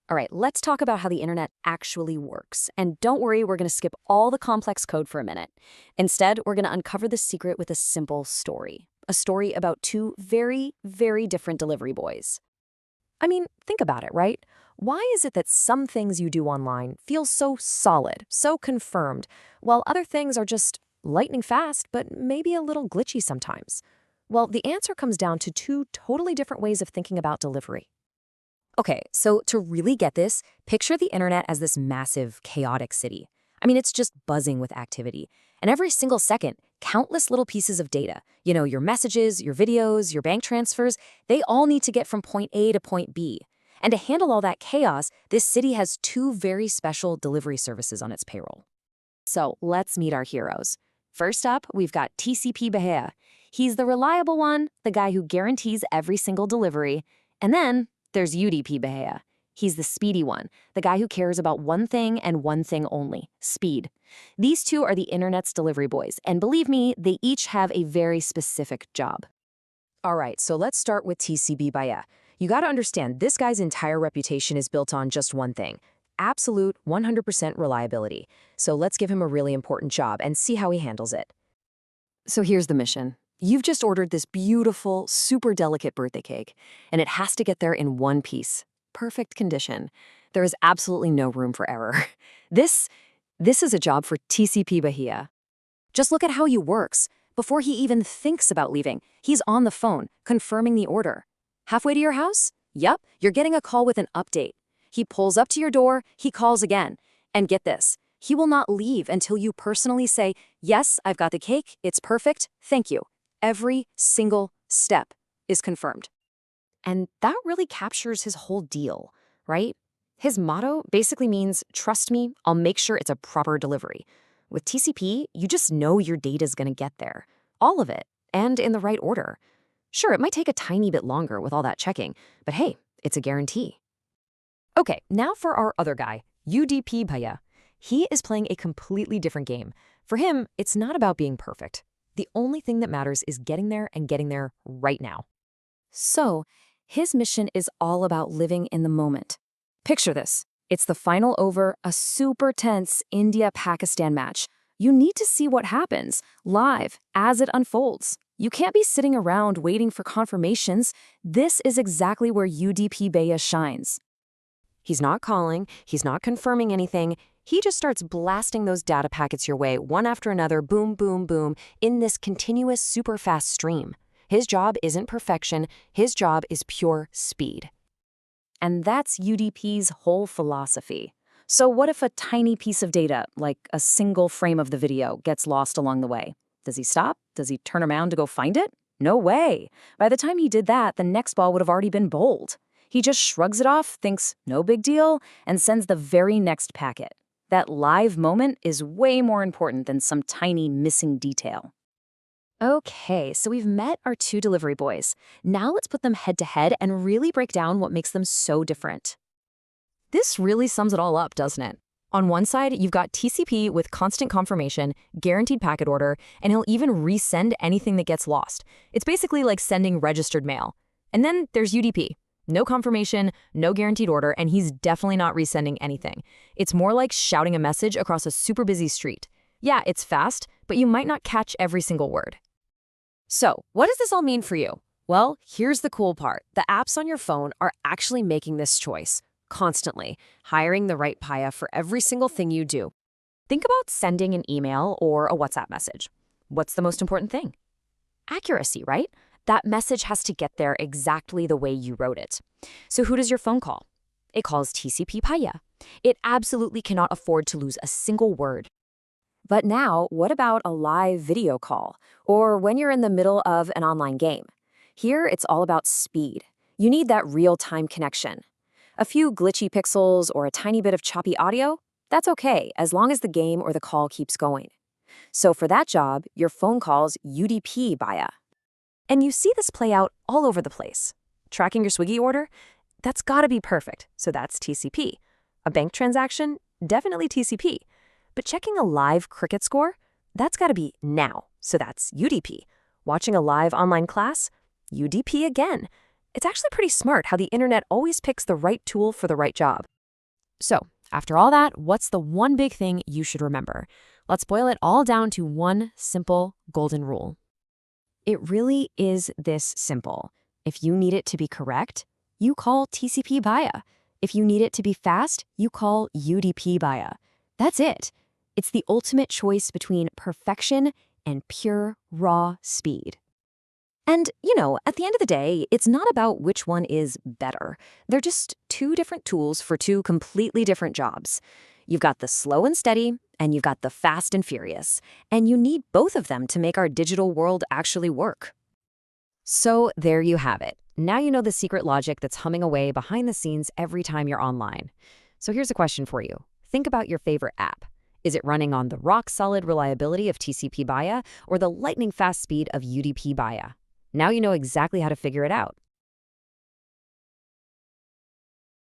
All right, let's talk about how the internet actually works. And don't worry, we're going to skip all the complex code for a minute. Instead, we're going to uncover the secret with a simple story. A story about two very, very different delivery boys. I mean, think about it, right? Why is it that some things you do online feel so solid, so confirmed, while other things are just lightning fast, but maybe a little glitchy sometimes? Well, the answer comes down to two totally different ways of thinking about delivery. Okay, so to really get this, picture the internet as this massive, chaotic city. I mean, it's just buzzing with activity. And every single second, countless little pieces of data, your messages, your videos, your bank transfers, they all need to get from point A to point B. And to handle all that chaos, this city has two very special delivery services on its payroll. So let's meet our heroes. First up, we've got TCP Bhaiya. He's the reliable one, the guy who guarantees every single delivery. And then there's UDP Bhaiya. He's the speedy one, the guy who cares about one thing and one thing only, speed. These two are the internet's delivery boys, and believe me, they each have a very specific job. All right, so let's start with TCP Bhaiya. You gotta understand, this guy's entire reputation is built on just one thing, absolute 100% reliability. So let's give him a really important job and see how he handles it. So here's the mission. You've just ordered this beautiful, super delicate birthday cake, and it has to get there in one piece. Perfect condition. There is absolutely no room for error. This is a job for TCP Bhaiya. Just look at how he works. Before he even thinks about leaving, he's on the phone, confirming the order. Halfway to your house? Yup, you're getting a call with an update. He pulls up to your door, he calls again. And get this, he will not leave until you personally say, "Yes, I've got the cake, it's perfect, thank you." Every single step is confirmed. And that really captures his whole deal, right? His motto basically means, trust me, I'll make sure it's a proper delivery. With TCP, you just know your data's gonna get there. All of it, and in the right order. Sure, it might take a tiny bit longer with all that checking, but hey, it's a guarantee. Okay, now for our other guy, UDP Bhaiya. He is playing a completely different game. For him, it's not about being perfect. The only thing that matters is getting there and getting there right now. So, his mission is all about living in the moment. Picture this. It's the final over a super tense India-Pakistan match. You need to see what happens, live, as it unfolds. You can't be sitting around waiting for confirmations. This is exactly where UDP Bhaiya shines. He's not calling, he's not confirming anything. He just starts blasting those data packets your way, one after another, boom, boom, boom, in this continuous super fast stream. His job isn't perfection, his job is pure speed. And that's UDP's whole philosophy. So what if a tiny piece of data, like a single frame of the video, gets lost along the way? Does he stop? Does he turn around to go find it? No way. By the time he did that, the next ball would have already been bowled. He just shrugs it off, thinks no big deal, and sends the very next packet. That live moment is way more important than some tiny missing detail. Okay, so we've met our two delivery boys. Now let's put them head to head and really break down what makes them so different. This really sums it all up, doesn't it? On one side, you've got TCP with constant confirmation, guaranteed packet order, and he'll even resend anything that gets lost. It's basically like sending registered mail. And then there's UDP. No confirmation, no guaranteed order, and he's definitely not resending anything. It's more like shouting a message across a super busy street. Yeah, it's fast, but you might not catch every single word. So, what does this all mean for you? Well, here's the cool part. The apps on your phone are actually making this choice, constantly, hiring the right Bhaiya for every single thing you do. Think about sending an email or a WhatsApp message. What's the most important thing? Accuracy, right? That message has to get there exactly the way you wrote it. So who does your phone call? It calls TCP Bhaiya. It absolutely cannot afford to lose a single word. But now, what about a live video call? Or when you're in the middle of an online game? Here, it's all about speed. You need that real-time connection. A few glitchy pixels or a tiny bit of choppy audio? That's okay, as long as the game or the call keeps going. So for that job, your phone calls UDP Bhaiya. And you see this play out all over the place. Tracking your Swiggy order? That's gotta be perfect, so that's TCP. A bank transaction? Definitely TCP. But checking a live cricket score? That's gotta be now, so that's UDP. Watching a live online class? UDP again. It's actually pretty smart how the internet always picks the right tool for the right job. So, after all that, what's the one big thing you should remember? Let's boil it all down to one simple golden rule. It really is this simple. If you need it to be correct, you call TCP Bhaiya. If you need it to be fast, you call UDP Bhaiya. That's it. It's the ultimate choice between perfection and pure, raw speed. And, at the end of the day, it's not about which one is better. They're just two different tools for two completely different jobs. You've got the slow and steady, and you've got the fast and furious. And you need both of them to make our digital world actually work. So there you have it. Now you know the secret logic that's humming away behind the scenes every time you're online. So here's a question for you. Think about your favorite app. Is it running on the rock-solid reliability of TCP Bhaiya or the lightning-fast speed of UDP Bhaiya? Now you know exactly how to figure it out.